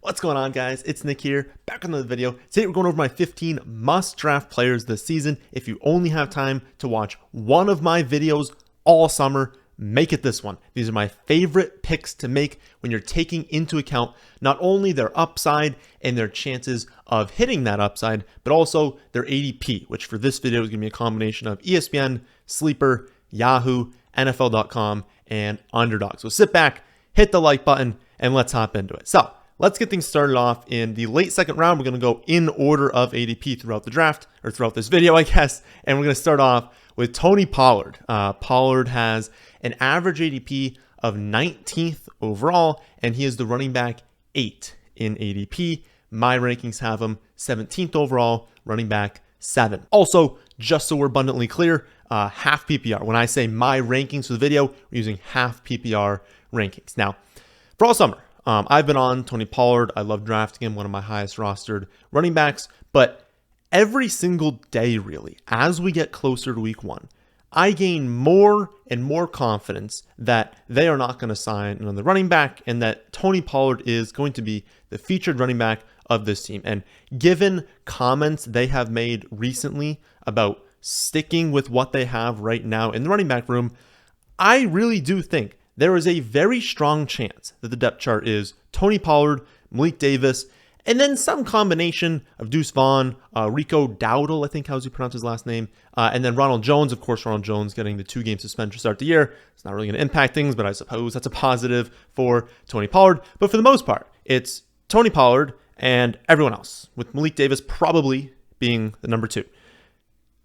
What's going on, guys? It's Nick here, back on the video. Today we're going over my 15 must-draft players this season. If you only have time to watch one of my videos all summer, make it this one. These are my favorite picks to make when you're taking into account not only their upside and their chances of hitting that upside, but also their ADP, which for this video is going to be a combination of ESPN, Sleeper, Yahoo, NFL.com, and Underdog. So sit back, hit the like button, and let's hop into it. So let's get things started off in the late second round. We're going to go in order of ADP throughout the draft, or throughout this video, I guess. And we're going to start off with Tony Pollard. Pollard has an average ADP of 19th overall, and he is the running back 8 in ADP. My rankings have him 17th overall, running back 7. Also, just so we're abundantly clear, half PPR. When I say my rankings for the video, we're using half PPR rankings. Now, for all summer, I've been on Tony Pollard. I love drafting him, one of my highest rostered running backs. But every single day, really, as we get closer to week 1, I gain more and more confidence that they are not going to sign another running back and that Tony Pollard is going to be the featured running back of this team. And given comments they have made recently about sticking with what they have right now in the running back room, I really do think there is a very strong chance that the depth chart is Tony Pollard, Malik Davis, and then some combination of Deuce Vaughn, Rico Dowdle, I think how's you pronounce his last name, and then Ronald Jones. Of course, Ronald Jones getting the 2-game suspension to start the year. It's not really going to impact things, but I suppose that's a positive for Tony Pollard. But for the most part, it's Tony Pollard and everyone else, with Malik Davis probably being the number 2.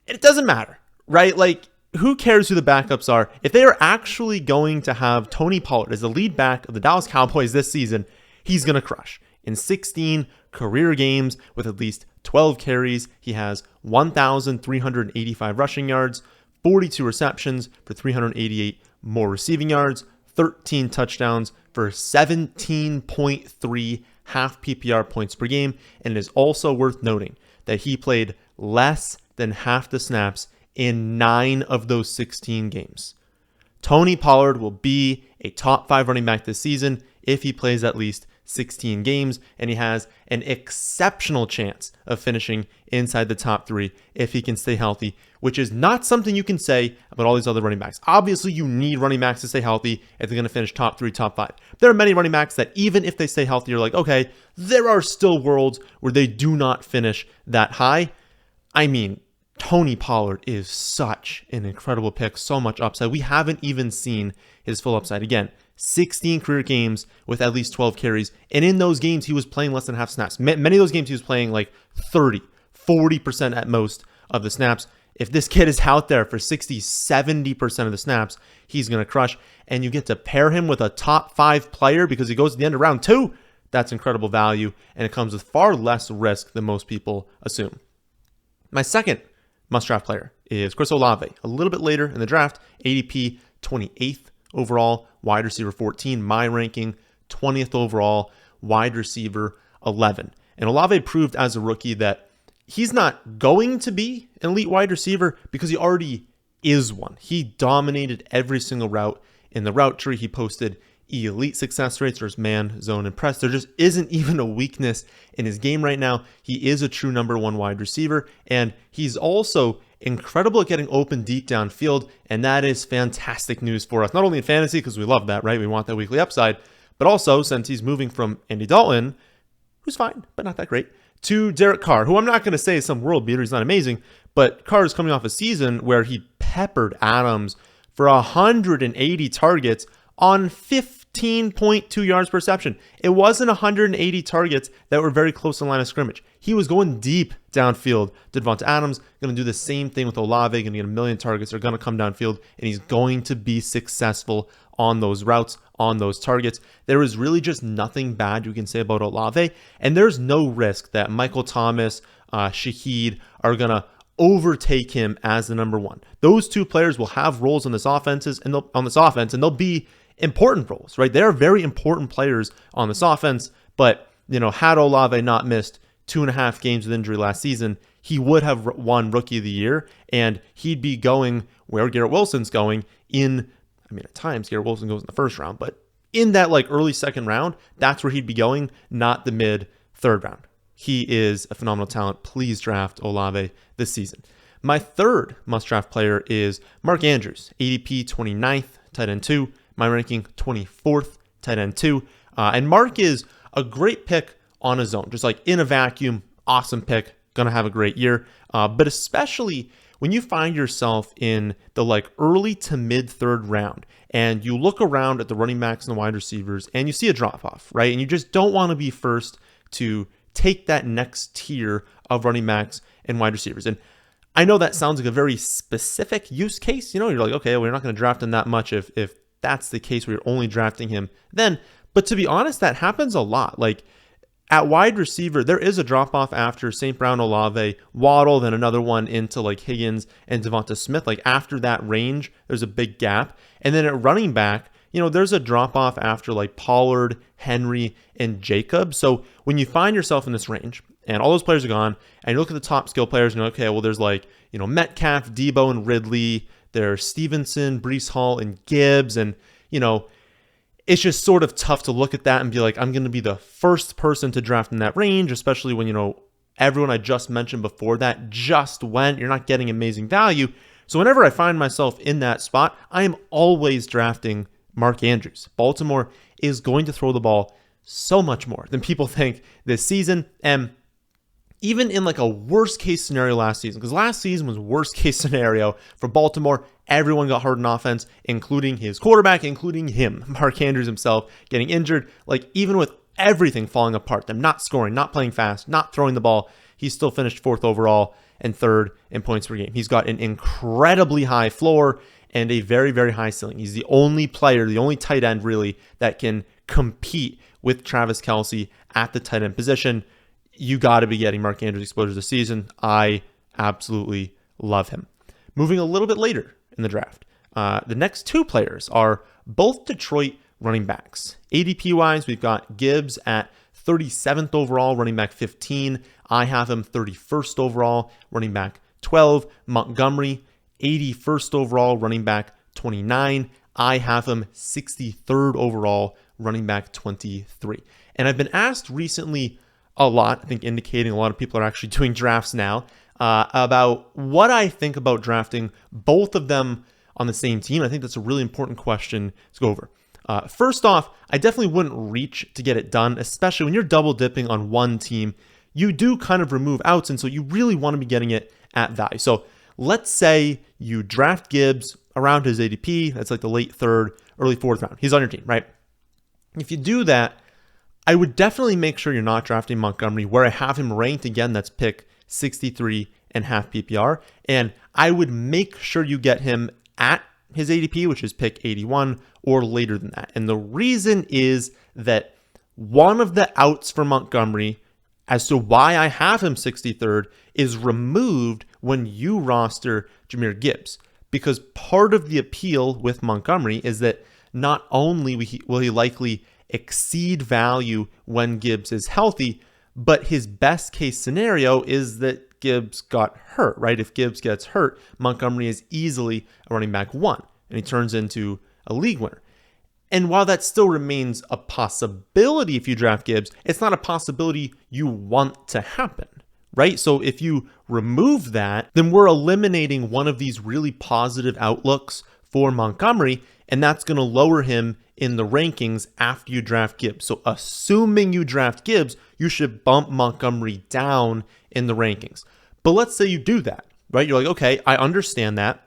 It doesn't matter, right? Like, who cares who the backups are? If they are actually going to have Tony Pollard as the lead back of the Dallas Cowboys this season, he's going to crush. In 16 career games with at least 12 carries, he has 1,385 rushing yards, 42 receptions for 388 more receiving yards, 13 touchdowns for 17.3 half PPR points per game. And it is also worth noting that he played less than half the snaps in 9 of those 16 games. Tony Pollard will be a top 5 running back this season if he plays at least 16 games, and he has an exceptional chance of finishing inside the top 3 if he can stay healthy, which is not something you can say about all these other running backs. Obviously, you need running backs to stay healthy if they're going to finish top 3, top 5. There are many running backs that even if they stay healthy, you're like, okay, there are still worlds where they do not finish that high. I mean, Tony Pollard is such an incredible pick, so much upside. We haven't even seen his full upside. Again, 16 career games with at least 12 carries. And in those games, he was playing less than half snaps. Many of those games, he was playing like 30, 40% at most of the snaps. If this kid is out there for 60, 70% of the snaps, he's going to crush. And you get to pair him with a top 5 player because he goes to the end of round 2. That's incredible value. And it comes with far less risk than most people assume. My second must-draft player is Chris Olave. A little bit later in the draft, ADP 28th overall, wide receiver 14. My ranking 20th overall, wide receiver 11. And Olave proved as a rookie that he's not going to be an elite wide receiver because he already is one. He dominated every single route in the route tree. He posted elite success rates versus man, zone, and press. There just isn't even a weakness in his game right now. He is a true number 1 wide receiver, and he's also incredible at getting open deep downfield, and that is fantastic news for us. Not only in fantasy, because we love that, right? We want that weekly upside, but also since he's moving from Andy Dalton, who's fine, but not that great, to Derek Carr, who I'm not going to say is some world beater. He's not amazing, but Carr is coming off a season where he peppered Adams for 180 targets on 15.2 yards per reception. It wasn't 180 targets that were very close to the line of scrimmage. He was going deep downfield. Devonta Adams going to do the same thing with Olave, going to get a million targets. They're going to come downfield, and he's going to be successful on those routes, on those targets. There is really just nothing bad you can say about Olave, and there's no risk that Michael Thomas, Shaheed are going to overtake him as the number 1. Those 2 players will have roles on this offense, and they'll be important roles, right? They're very important players on this offense, but had Olave not missed 2.5 games with injury last season, he would have won Rookie of the Year, and he'd be going where Garrett Wilson's going at times Garrett Wilson goes in the first round, but in that like early second round, that's where he'd be going, not the mid third round. He is a phenomenal talent. Please draft Olave this season. My third must-draft player is Mark Andrews, ADP 29th, tight end 2. My ranking 24th, tight end 2. And Mark is a great pick on his own, just like in a vacuum, awesome pick, gonna have a great year. But especially when you find yourself in the like early to mid third round and you look around at the running backs and the wide receivers and you see a drop off, right? And you just don't want to be first to take that next tier of running backs and wide receivers. And I know that sounds like a very specific use case. You know, you're like, okay, we're not going to draft him that much if that's the case where you're only drafting him then. But to be honest, that happens a lot. Like at wide receiver, there is a drop off after St. Brown, Olave, Waddle, then another one into like Higgins and Devonta Smith. Like after that range, there's a big gap. And then at running back, you know, there's a drop off after like Pollard, Henry, and Jacobs. So when you find yourself in this range and all those players are gone, and you look at the top skill players and you're like, okay, well, there's like, you know, Metcalf, Debo, and Ridley. There's Stevenson, Breece Hall, and Gibbs. And, you know, it's just sort of tough to look at that and be like, I'm going to be the first person to draft in that range, especially when, you know, everyone I just mentioned before that just went. You're not getting amazing value. So whenever I find myself in that spot, I am always drafting Mark Andrews. Baltimore is going to throw the ball so much more than people think this season. And even in like a worst case scenario last season, because last season was worst case scenario for Baltimore. Everyone got hurt in offense, including his quarterback, including him, Mark Andrews himself, getting injured. Like even with everything falling apart, them not scoring, not playing fast, not throwing the ball, he still finished 4th overall and 3rd in points per game. He's got an incredibly high floor and a very, very high ceiling. He's the only player, the only tight end really that can compete with Travis Kelce at the tight end position. You got to be getting Mark Andrews exposure this season. I absolutely love him. Moving a little bit later in the draft, the next 2 players are both Detroit running backs. ADP-wise, we've got Gibbs at 37th overall, running back 15. I have him 31st overall, running back 12. Montgomery, 81st overall, running back 29. I have him 63rd overall, running back 23. And I've been asked recently a lot, I think indicating a lot of people are actually doing drafts now, about what I think about drafting both of them on the same team. I think that's a really important question to go over. First off, I definitely wouldn't reach to get it done, especially when you're double dipping on one team. You do kind of remove outs, and so you really want to be getting it at value. So let's say you draft Gibbs around his ADP. That's like the late 3rd, early 4th round. He's on your team, right? If you do that, I would definitely make sure you're not drafting Montgomery, where I have him ranked again. That's pick 63 and half PPR. And I would make sure you get him at his ADP, which is pick 81 or later than that. And the reason is that one of the outs for Montgomery as to why I have him 63rd is removed when you roster Jahmyr Gibbs. Because part of the appeal with Montgomery is that not only will he likely exceed value when Gibbs is healthy, but his best case scenario is that Gibbs got hurt, right? If Gibbs gets hurt, Montgomery is easily a running back 1, and he turns into a league winner. And while that still remains a possibility if you draft Gibbs, it's not a possibility you want to happen, right? So if you remove that, then we're eliminating one of these really positive outlooks for Montgomery, and that's going to lower him in the rankings after you draft Gibbs. So assuming you draft Gibbs, you should bump Montgomery down in the rankings. But let's say you do that, right? You're like, okay, I understand that,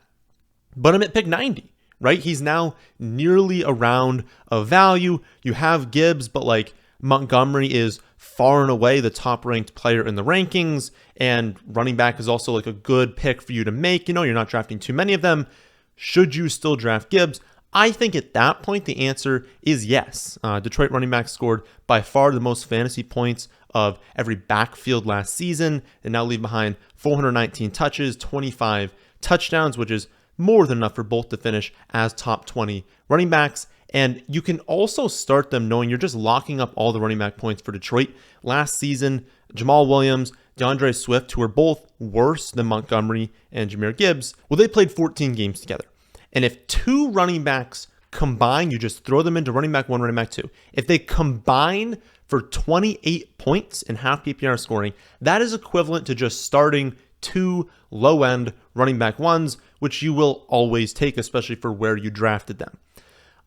but I'm at pick 90, right? He's now nearly around a value. You have Gibbs, but like Montgomery is far and away the top ranked player in the rankings, and running back is also like a good pick for you to make. You know, you're not drafting too many of them. Should you still draft Gibbs? I think at that point, the answer is yes. Detroit running back scored by far the most fantasy points of every backfield last season, and now leave behind 419 touches, 25 touchdowns, which is more than enough for both to finish as top 20 running backs. And you can also start them knowing you're just locking up all the running back points for Detroit. Last season, Jamal Williams, DeAndre Swift, who are both worse than Montgomery and Jahmyr Gibbs, well, they played 14 games together. And if 2 running backs combine, you just throw them into running back 1, running back 2. If they combine for 28 points in half PPR scoring, that is equivalent to just starting 2 low-end running back 1s, which you will always take, especially for where you drafted them.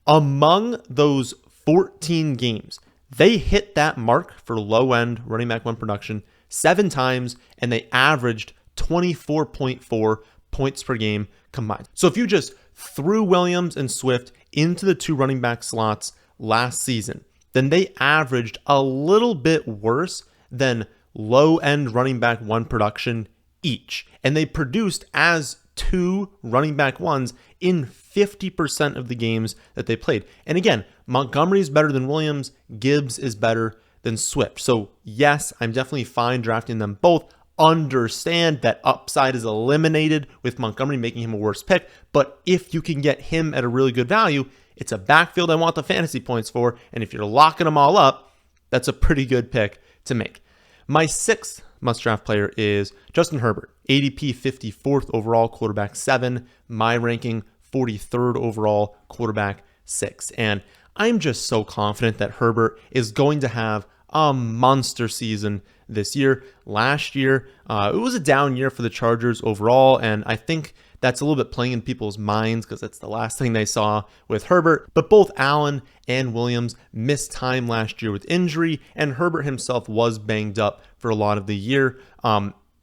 Among those 14 games, they hit that mark for low-end running back 1 production 7 times, and they averaged 24.4 points per game combined. So if you just threw Williams and Swift into the 2 running back slots last season, then they averaged a little bit worse than low-end running back 1 production each. And they produced as 2 running back 1s in 50% of the games that they played. And again, Montgomery is better than Williams. Gibbs is better than Swift. So yes, I'm definitely fine drafting them both. Understand that upside is eliminated with Montgomery making him a worse pick. But if you can get him at a really good value, it's a backfield I want the fantasy points for. And if you're locking them all up, that's a pretty good pick to make. My 6th must-draft player is Justin Herbert, ADP 54th overall, quarterback 7. My ranking 43rd overall, quarterback 6. And I'm just so confident that Herbert is going to have a monster season this year. Last year, it was a down year for the Chargers overall, and I think that's a little bit playing in people's minds because that's the last thing they saw with Herbert. But both Allen and Williams missed time last year with injury, and Herbert himself was banged up for a lot of the year.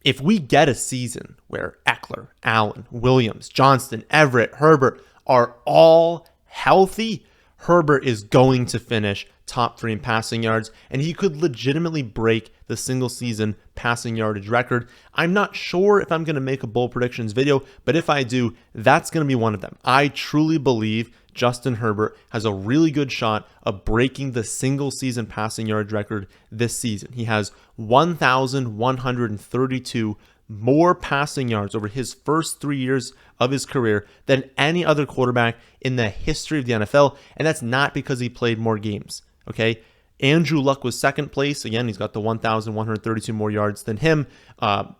If we get a season where Eckler, Allen, Williams, Johnston, Everett, Herbert are all healthy, Herbert is going to finish top 3 in passing yards, and he could legitimately break the single season passing yardage record. I'm not sure if I'm going to make a bold predictions video, but if I do, that's going to be one of them. I truly believe Justin Herbert has a really good shot of breaking the single season passing yardage record this season. He has 1,132 more passing yards over his first 3 years of his career than any other quarterback in the history of the NFL, and that's not because he played more games, okay? Andrew Luck was second place. Again, he's got the 1,132 more yards than him.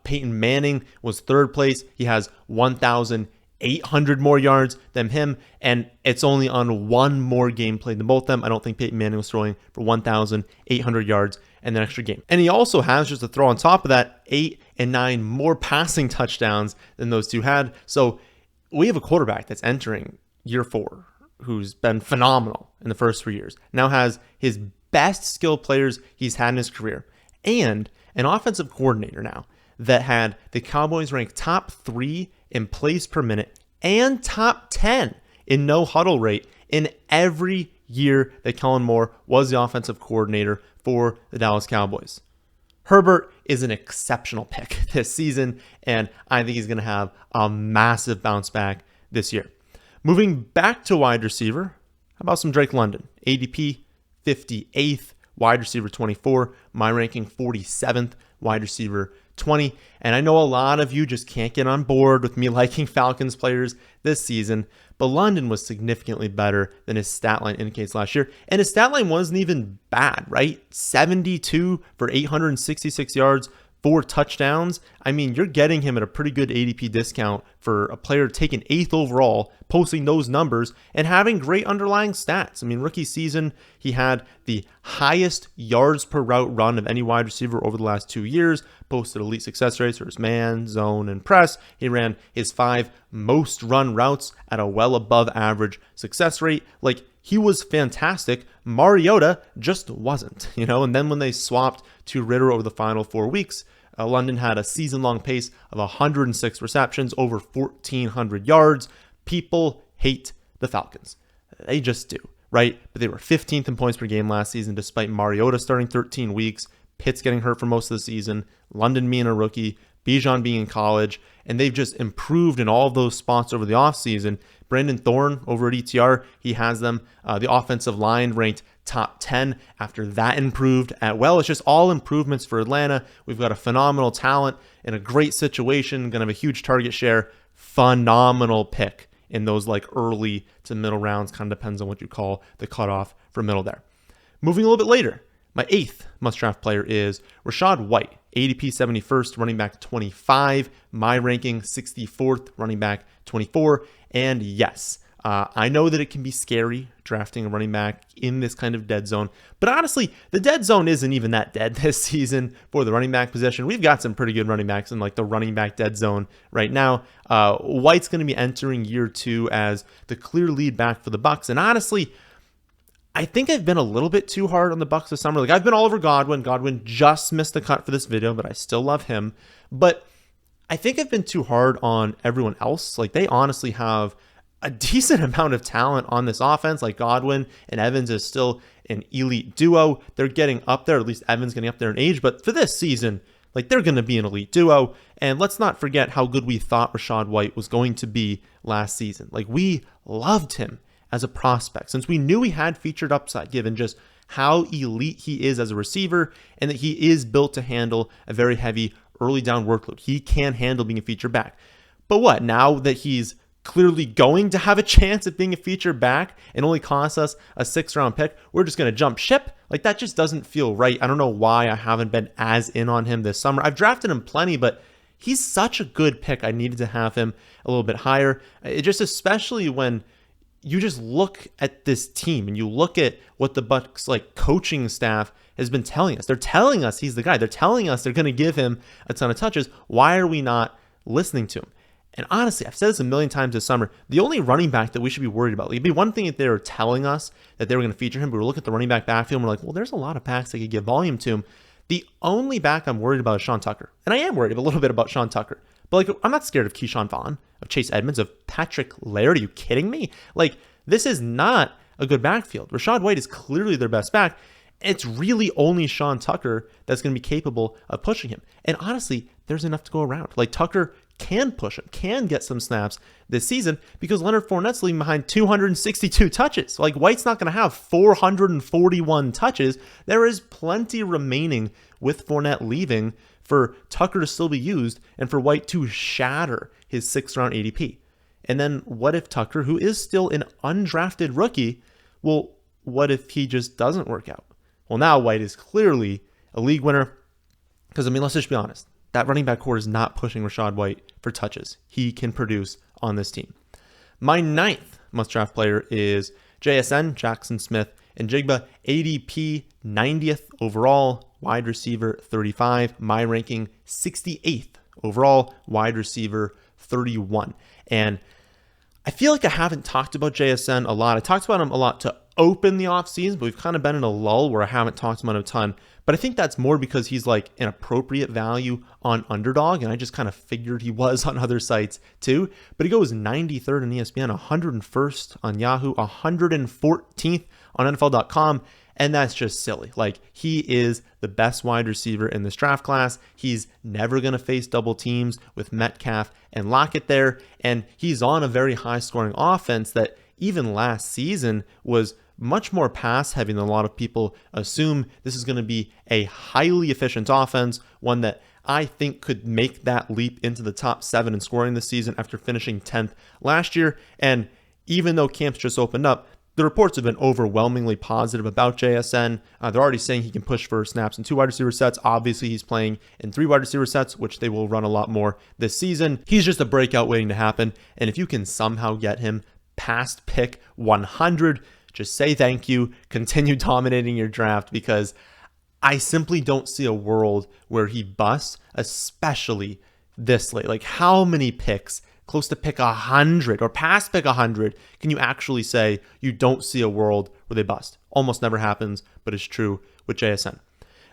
Peyton Manning was third place. He has 1,800 more yards than him, and it's only on 1 more game played than both of them. I don't think Peyton Manning was throwing for 1,800 yards and an extra game. And he also has, just to throw on top of that, 8 and 9 more passing touchdowns than those two had. So we have a quarterback that's entering year 4 who's been phenomenal in the first 3 years, now has his best skill players he's had in his career, and an offensive coordinator now that had the Cowboys ranked top 3 in plays per minute and top 10 in no huddle rate in every year that Kellen Moore was the offensive coordinator for the Dallas Cowboys. Herbert is an exceptional pick this season, and I think he's going to have a massive bounce back this year. Moving back to wide receiver, how about some Drake London? ADP 58th, wide receiver 24, my ranking 47th, wide receiver 20. And I know a lot of you just can't get on board with me liking Falcons players this season, but London was significantly better than his stat line indicates last year. And his stat line wasn't even bad, right? 72 for 866 yards, 4 touchdowns. I mean, you're getting him at a pretty good ADP discount for a player taken 8th overall, posting those numbers and having great underlying stats. I mean, rookie season, he had the highest yards per route run of any wide receiver over the last 2 years, posted elite success rates for his man, zone, and press. He ran his 5 most run routes at a well above average success rate. Like, he was fantastic. Mariota just wasn't, and then when they swapped to Ritter over the final 4 weeks, London had a season-long pace of 106 receptions, over 1,400 yards. People hate the Falcons. They just do, right? But they were 15th in points per game last season, despite Mariota starting 13 weeks, Pitts getting hurt for most of the season, London being a rookie, Bijan being in college, and they've just improved in all of those spots over the offseason. Brandon Thorne over at ETR, he has them, the offensive line ranked top 10 after that improved at well. It's just all improvements for Atlanta. We've got a phenomenal talent in a great situation, going to have a huge target share. Phenomenal pick in those like early to middle rounds, kind of depends on what you call the cutoff for middle there. Moving a little bit later, my 8th must-draft player is Rachaad White, ADP 71st, running back 25, my ranking 64th, running back 24. And yes, I know that it can be scary drafting a running back in this kind of dead zone, but honestly, the dead zone isn't even that dead this season for the running back position. We've got some pretty good running backs in like the running back dead zone right now. White's going to be entering year 2 as the clear lead back for the Bucs, and honestly, I think I've been a little bit too hard on the Bucs this summer. Like, I've been all over Godwin. Godwin just missed the cut for this video, but I still love him. But I think I've been too hard on everyone else. Like, they honestly have a decent amount of talent on this offense. Like, Godwin and Evans is still an elite duo. They're getting up there, at least Evans getting up there in age. But for this season, like, they're going to be an elite duo. And let's not forget how good we thought Rachaad White was going to be last season. Like, we loved him as a prospect since we knew he had featured upside given just how elite he is as a receiver and that he is built to handle a very heavy early down workload. He can handle being a feature back. But what, now that he's clearly going to have a chance at being a feature back and only costs us a 6th-round pick, we're just going to jump ship? Like, that just doesn't feel right. I don't know why I haven't been as in on him this summer. I've drafted him plenty, but he's such a good pick. I needed to have him a little bit higher. It just, especially when you just look at this team and you look at what the Bucs like coaching staff has been telling us. They're telling us he's the guy. They're telling us they're going to give him a ton of touches. Why are we not listening to him? And honestly, I've said this a million times this summer, the only running back that we should be worried about, like, it'd be one thing if they were telling us that they were going to feature him, but we're looking at the running back backfield and we're like, well, there's a lot of backs that could give volume to him. The only back I'm worried about is Sean Tucker. And I am worried a little bit about Sean Tucker. But like, I'm not scared of Keyshawn Vaughn, of Chase Edmonds, of Patrick Laird. Are you kidding me? Like, this is not a good backfield. Rachaad White is clearly their best back. It's really only Sean Tucker that's going to be capable of pushing him. And honestly, there's enough to go around. Like, Tucker can push him, can get some snaps this season because Leonard Fournette's leaving behind 262 touches. Like, White's not going to have 441 touches. There is plenty remaining with Fournette leaving for Tucker to still be used and for White to shatter his 6th-round ADP. And then what if Tucker, who is still an undrafted rookie, well, what if he just doesn't work out? Well, now White is clearly a league winner because, I mean, let's just be honest. That running back core is not pushing Rachaad White for touches. He can produce on this team. My 9th must-draft player is JSN, Jackson Smith, and Jigba, ADP 90th overall, wide receiver 35. My ranking 68th overall, wide receiver 31. And I feel like I haven't talked about JSN a lot. I talked about him a lot to open the offseason, but we've kind of been in a lull where I haven't talked about him a ton. But I think that's more because he's like an appropriate value on Underdog, and I just kind of figured he was on other sites too. But he goes 93rd on ESPN, 101st on Yahoo, 114th on NFL.com, and that's just silly. Like, he is the best wide receiver in this draft class. He's never going to face double teams with Metcalf and Lockett there, and he's on a very high-scoring offense that even last season was much more pass heavy than a lot of people assume. This is going to be a highly efficient offense, one that I think could make that leap into the top 7 in scoring this season after finishing 10th last year. And even though camps just opened up, the reports have been overwhelmingly positive about JSN. They're already saying he can push for snaps in 2 wide receiver sets. Obviously, he's playing in 3 wide receiver sets, which they will run a lot more this season. He's just a breakout waiting to happen. And if you can somehow get him past pick 100, just say thank you, continue dominating your draft, because I simply don't see a world where he busts, especially this late. Like, how many picks, close to pick 100 or past pick 100, can you actually say you don't see a world where they bust? Almost never happens, but it's true with JSN.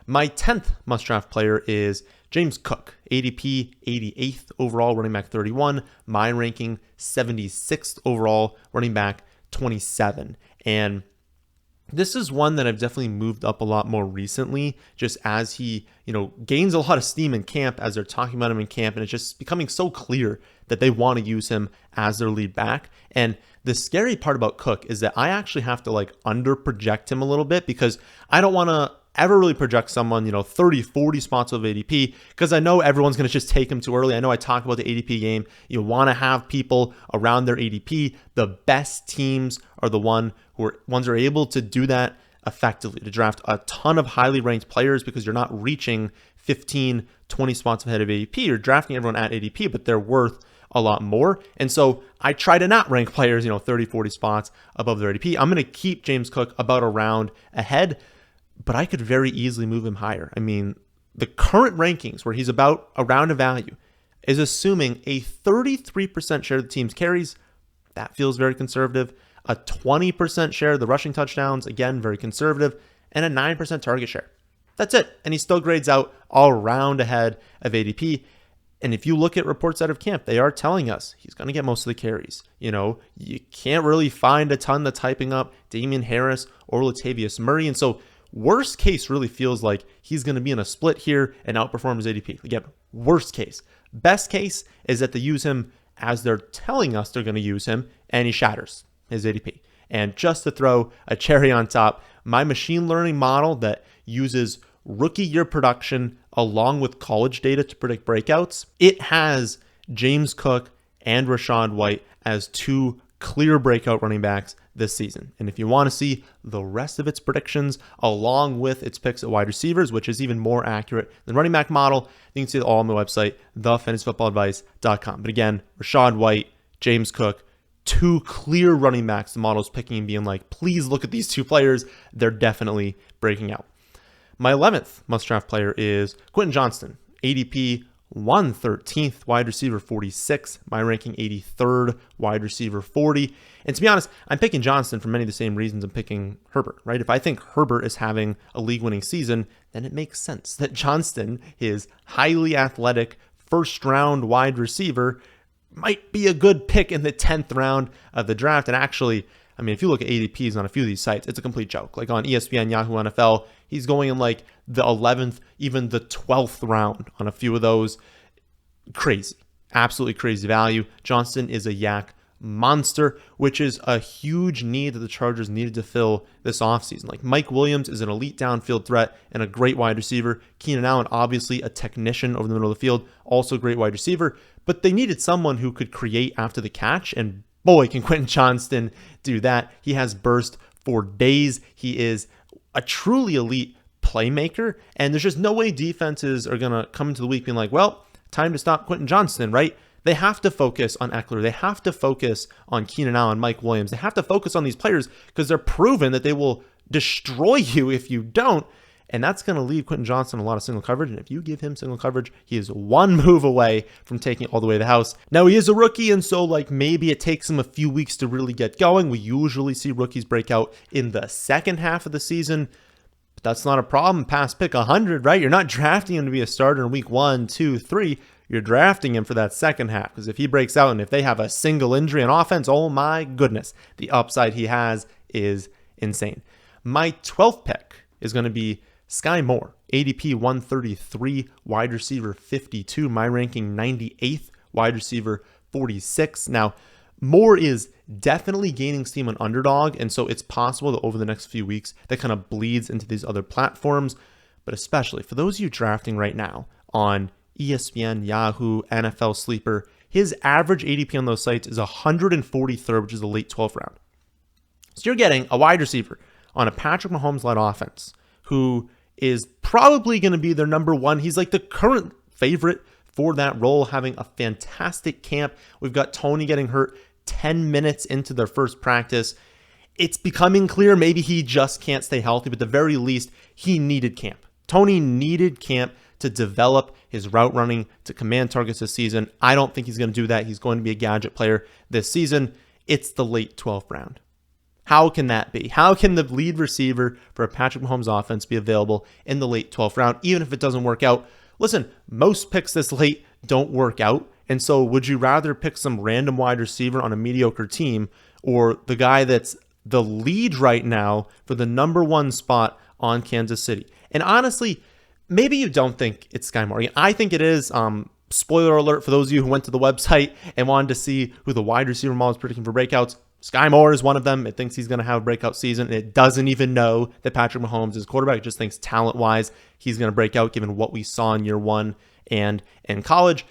My 10th must-draft player is James Cook, ADP 88th overall, running back 31. My ranking 76th overall, running back 27. And this is one that I've definitely moved up a lot more recently, just as he, gains a lot of steam in camp as they're talking about him in camp, and it's just becoming so clear that they want to use him as their lead back. And the scary part about Cook is that I actually have to under project him a little bit, because I don't want to ever really project someone, 30, 40 spots of ADP, because I know everyone's going to just take him too early. I know I talk about the ADP game. You want to have people around their ADP. The best teams are the ones who are able to do that effectively, to draft a ton of highly ranked players, because you're not reaching 15, 20 spots ahead of ADP. You're drafting everyone at ADP, but they're worth a lot more. And so I try to not rank players, 30, 40 spots above their ADP. I'm going to keep James Cook about a round ahead, but I could very easily move him higher. I mean, the current rankings where he's about a round of value is assuming a 33% share of the team's carries. That feels very conservative. A 20% share of the rushing touchdowns, again, very conservative, and a 9% target share. That's it. And he still grades out all round ahead of ADP. And if you look at reports out of camp, they are telling us he's going to get most of the carries. You can't really find a ton that's hyping up Damian Harris or Latavius Murray. And so worst case really feels like he's going to be in a split here and outperform his ADP. Again, worst case. Best case is that they use him as they're telling us they're going to use him, and he shatters his ADP. And just to throw a cherry on top, my machine learning model that uses rookie year production along with college data to predict breakouts, it has James Cook and Rachaad White as two clear breakout running backs this season. And if you want to see the rest of its predictions along with its picks at wide receivers, which is even more accurate than running back model, you can see it all on my website, thefantasyfootballadvice.com. But again, Rachaad White, James Cook, two clear running backs the model's picking and being like, please look at these two players. They're definitely breaking out. My 11th must-draft player is Quentin Johnston, ADP 113th, wide receiver 46, my ranking 83rd, wide receiver 40. And to be honest, I'm picking Johnston for many of the same reasons I'm picking Herbert, right? If I think Herbert is having a league-winning season, then it makes sense that Johnston, his highly athletic first-round wide receiver, might be a good pick in the 10th round of the draft. And actually, I mean, if you look at ADPs on a few of these sites, it's a complete joke. Like on ESPN, Yahoo NFL, he's going in like the 11th, even the 12th round on a few of those. Crazy. Absolutely crazy value. Johnston is a yak monster, which is a huge need that the Chargers needed to fill this offseason. Like Mike Williams is an elite downfield threat and a great wide receiver. Keenan Allen, obviously a technician over the middle of the field, also a great wide receiver. But they needed someone who could create after the catch, and boy, can Quentin Johnston do that. He has burst for days. He is a truly elite playmaker, and there's just no way defenses are going to come into the week being like, well, time to stop Quentin Johnston, right? They have to focus on Eckler. They have to focus on Keenan Allen, Mike Williams. They have to focus on these players because they're proven that they will destroy you if you don't. And that's going to leave Quentin Johnston a lot of single coverage. And if you give him single coverage, he is one move away from taking it all the way to the house. Now, he is a rookie, and so maybe it takes him a few weeks to really get going. We usually see rookies break out in the second half of the season. But that's not a problem past pick 100, right? You're not drafting him to be a starter in week 1, 2, 3. You're drafting him for that second half. Because if he breaks out and if they have a single injury on offense, oh my goodness, the upside he has is insane. My 12th pick is going to be Skyy Moore, ADP 133, wide receiver 52, my ranking 98th, wide receiver 46. Now, Moore is definitely gaining steam on Underdog, and so it's possible that over the next few weeks that kind of bleeds into these other platforms, but especially for those of you drafting right now on ESPN, Yahoo, NFL Sleeper, his average ADP on those sites is 143rd, which is the late 12th round. So you're getting a wide receiver on a Patrick Mahomes-led offense who is probably going to be their number one. He's like the current favorite for that role, having a fantastic camp. We've got Tony getting hurt 10 minutes into their first practice. It's becoming clear maybe he just can't stay healthy, but at the very least, he needed camp. Tony needed camp to develop his route running, to command targets this season. I don't think he's going to do that. He's going to be a gadget player this season. It's the late 12th round. How can that be? How can the lead receiver for a Patrick Mahomes offense be available in the late 12th round, even if it doesn't work out? Listen, most picks this late don't work out. And so would you rather pick some random wide receiver on a mediocre team or the guy that's the lead right now for the number one spot on Kansas City? And honestly, maybe you don't think it's Skyy Moore. I think it is. Spoiler alert for those of you who went to the website and wanted to see who the wide receiver model is predicting for breakouts. Skyy Moore is one of them. It thinks he's going to have a breakout season. It doesn't even know that Patrick Mahomes is quarterback. It just thinks talent-wise he's going to break out given what we saw in year one and in college.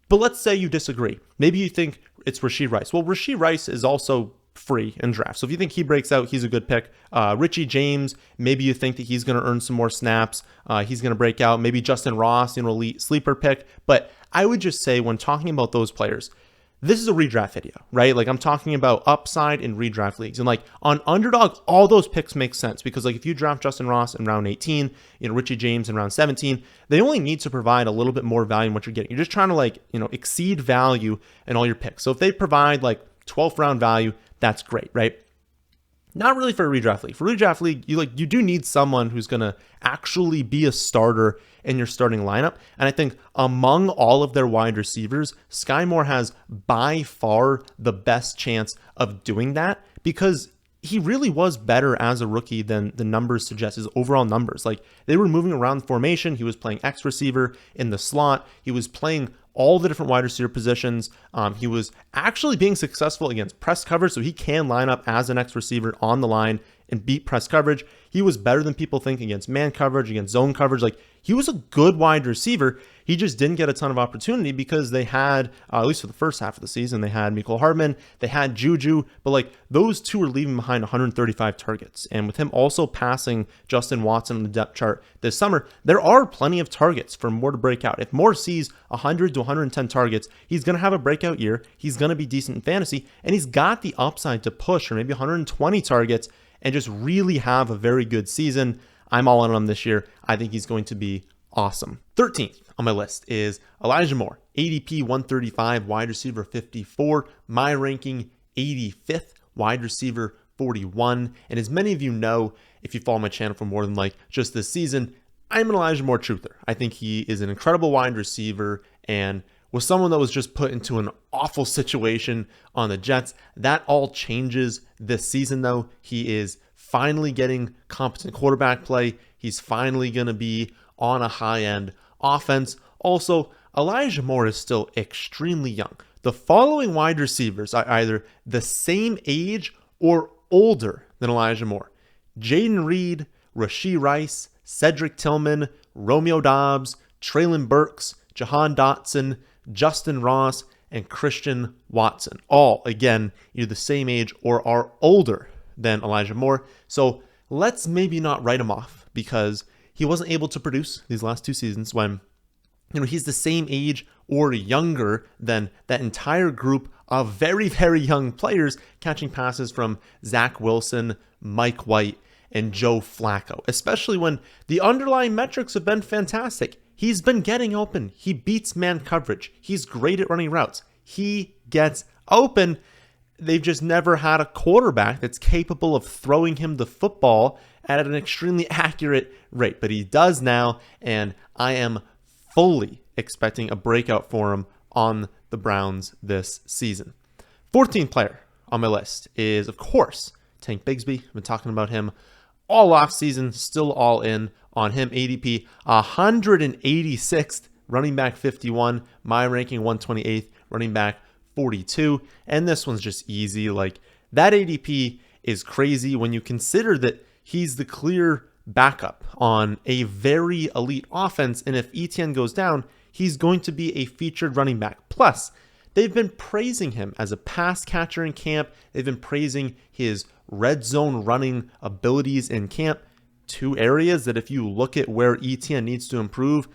But let's say you disagree. Maybe you think it's Rachaad Rice. Well, Rachaad Rice is also free in draft. So if you think he breaks out, he's a good pick. Richie James, maybe you think that he's going to earn some more snaps. He's going to break out. Maybe Justin Ross, elite sleeper pick. But I would just say when talking about those players, this is a redraft video, right? Like I'm talking about upside in redraft leagues. And like on Underdog, all those picks make sense because like if you draft Justin Ross in round 18, Richie James in round 17, they only need to provide a little bit more value in what you're getting. You're just trying to like, exceed value in all your picks. So if they provide like 12th round value, that's great, right? Not really for a redraft league. For a redraft league, you do need someone who's going to actually be a starter in your starting lineup. And I think among all of their wide receivers, Skyy Moore has by far the best chance of doing that because he really was better as a rookie than the numbers suggest, his overall numbers. Like they were moving around the formation. He was playing X receiver in the slot. He was playing all the different wide receiver positions. He was actually being successful against press coverage, so he can line up as an X receiver on the line and beat press coverage. He was better than people think against man coverage, against zone coverage. Like he was a good wide receiver. He just didn't get a ton of opportunity because they had, at least for the first half of the season, they had Mecole Hardman, they had Juju, but like those two were leaving behind 135 targets. And with him also passing Justin Watson on the depth chart this summer, there are plenty of targets for Moore to break out. If Moore sees 100 to 110 targets, he's going to have a breakout year. He's going to be decent in fantasy, and he's got the upside to push for maybe 120 targets and just really have a very good season. I'm all in on him this year. I think he's going to be awesome. 13th on my list is Elijah Moore, ADP 135, wide receiver 54, my ranking 85th, wide receiver 41. And as many of you know, if you follow my channel for more than like just this season, I'm an Elijah Moore truther. I think he is an incredible wide receiver and was someone that was just put into an awful situation on the Jets. That all changes this season though. He is finally getting competent quarterback play. He's finally going to be on a high-end offense. Also, Elijah Moore is still extremely young. The following wide receivers are either the same age or older than Elijah Moore: Jaden Reed, Rashee Rice, Cedric Tillman, Romeo Doubs, Treylon Burks, Jahan Dotson, Justin Ross, and Christian Watson. All, again, either the same age or are older than Elijah Moore. So let's maybe not write him off because he wasn't able to produce these last two seasons when he's the same age or younger than that entire group of very, very young players catching passes from Zach Wilson, Mike White, and Joe Flacco, especially when the underlying metrics have been fantastic. He's been getting open. He beats man coverage. He's great at running routes. He gets open. They've just never had a quarterback that's capable of throwing him the football at an extremely accurate rate. But he does now, and I am fully expecting a breakout for him on the Browns this season. 14th player on my list is, of course, Tank Bigsby. I've been talking about him all off season, still all in on him. ADP 186th, running back 51, my ranking 128th, running back 42. And this one's just easy. Like that ADP is crazy when you consider that he's the clear backup on a very elite offense. And if Etienne goes down, he's going to be a featured running back. Plus, they've been praising him as a pass catcher in camp. They've been praising his red zone running abilities in camp. Two areas that if you look at where Etienne needs to improve,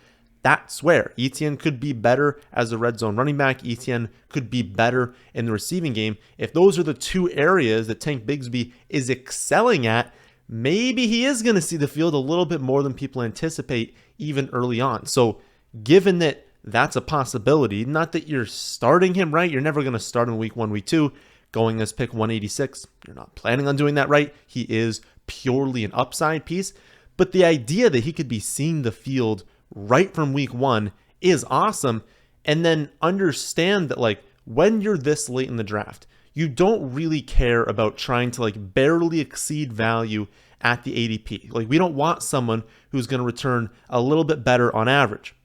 that's where Etienne could be better as a red zone running back. Etienne could be better in the receiving game. If those are the two areas that Tank Bigsby is excelling at, maybe he is going to see the field a little bit more than people anticipate even early on. So given that that's a possibility, not that you're starting him right, you're never going to start in week 1, week 2, going as pick 186. You're not planning on doing that right. He is purely an upside piece. But the idea that he could be seeing the field right from week 1 is awesome. And then understand that like when you're this late in the draft, you don't really care about trying to like barely exceed value at the ADP. Like we don't want someone who's going to return a little bit better on average.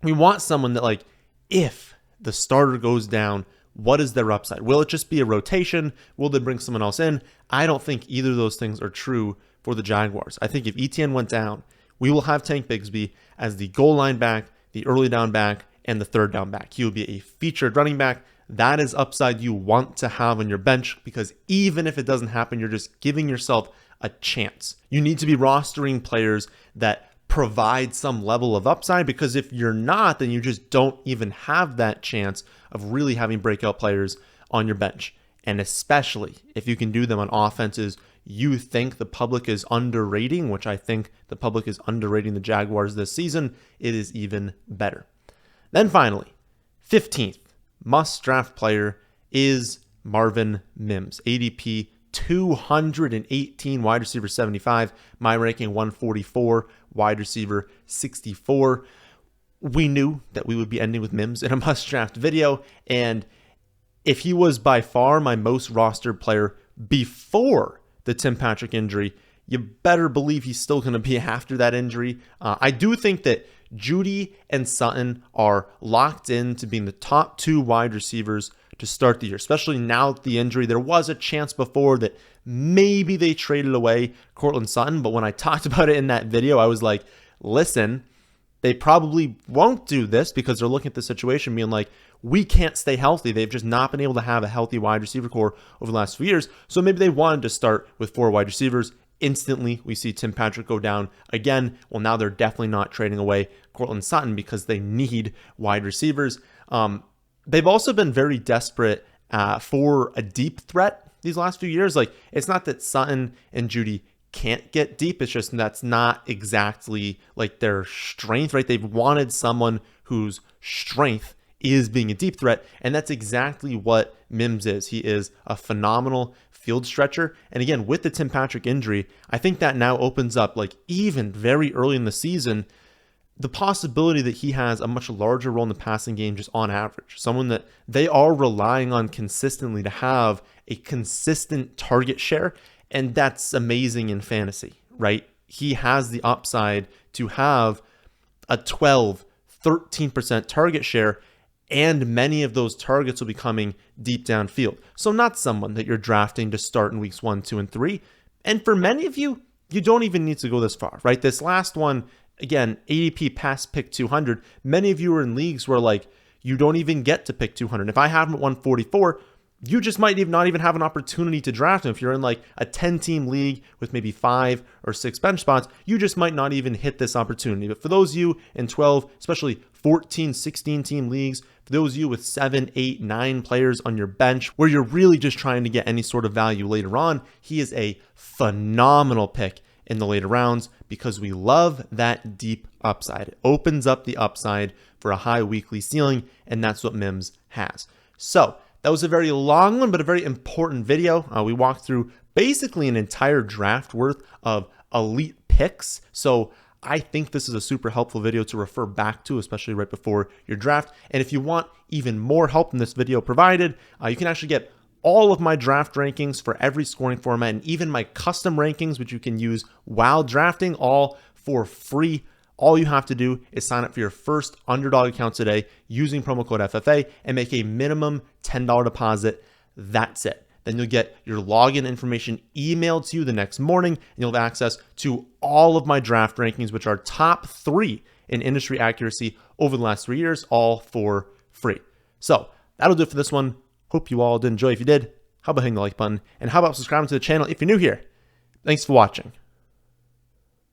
We want someone that like if the starter goes down, what is their upside? Will it just be a rotation? Will they bring someone else in? I don't think either of those things are true for the Jaguars. I think if Etienne went down, we will have Tank Bigsby as the goal line back, the early down back, and the third down back. He will be a featured running back. That is upside you want to have on your bench because even if it doesn't happen, you're just giving yourself a chance. You need to be rostering players that provide some level of upside, because if you're not, then you just don't even have that chance of really having breakout players on your bench. And especially if you can do them on offenses you think the public is underrating, which I think the public is underrating the Jaguars this season, it is even better. Then finally, 15th must draft player is Marvin Mims. ADP 218, wide receiver 75, my ranking 144, wide receiver 64. We knew that we would be ending with Mims in a must draft video, and if he was by far my most rostered player before the Tim Patrick injury, you better believe he's still going to be after that injury. I do think that Jeudy and Sutton are locked into being the top 2 wide receivers to start the year, especially now with the injury. There was a chance before that maybe they traded away Courtland Sutton, but when I talked about it in that video, I was like, listen, they probably won't do this because they're looking at the situation being like, we can't stay healthy. They've just not been able to have a healthy wide receiver core over the last few years. So maybe they wanted to start with 4 wide receivers. Instantly, we see Tim Patrick go down again. Well, now they're definitely not trading away Courtland Sutton because they need wide receivers. They've also been very desperate for a deep threat these last few years. Like, it's not that Sutton and Jeudy can't get deep. It's just that's not exactly like their strength, right? They've wanted someone whose strength is being a deep threat, and that's exactly what Mims is. He is a phenomenal field stretcher. And again, with the Tim Patrick injury, I think that now opens up, like even very early in the season, the possibility that he has a much larger role in the passing game just on average. Someone that they are relying on consistently to have a consistent target share, and that's amazing in fantasy, right? He has the upside to have a 12, 13% target share, and many of those targets will be coming deep downfield. So not someone that you're drafting to start in weeks 1, 2, and 3. And for many of you, you don't even need to go this far, right? This last one, again, ADP past pick 200. Many of you are in leagues where like you don't even get to pick 200. If I have him at 144, you just might not even have an opportunity to draft him. If you're in like a 10-team league with maybe 5 or 6 bench spots, you just might not even hit this opportunity. But for those of you in 12, especially 14, 16-team leagues, for those of you with 7, 8, 9 players on your bench where you're really just trying to get any sort of value later on, he is a phenomenal pick in the later rounds because we love that deep upside. It opens up the upside for a high weekly ceiling, and that's what Mims has. So that was a very long one, but a very important video. We walked through basically an entire draft worth of elite picks. So I think this is a super helpful video to refer back to, especially right before your draft. And if you want even more help than this video provided, you can actually get all of my draft rankings for every scoring format and even my custom rankings, which you can use while drafting, all for free. All you have to do is sign up for your first Underdog account today using promo code FFA and make a minimum $10 deposit. That's it. Then you'll get your login information emailed to you the next morning, and you'll have access to all of my draft rankings, which are top 3 in industry accuracy over the last 3 years, all for free. So that'll do it for this one. Hope you all did enjoy. If you did, how about hitting the like button? And how about subscribing to the channel if you're new here? Thanks for watching.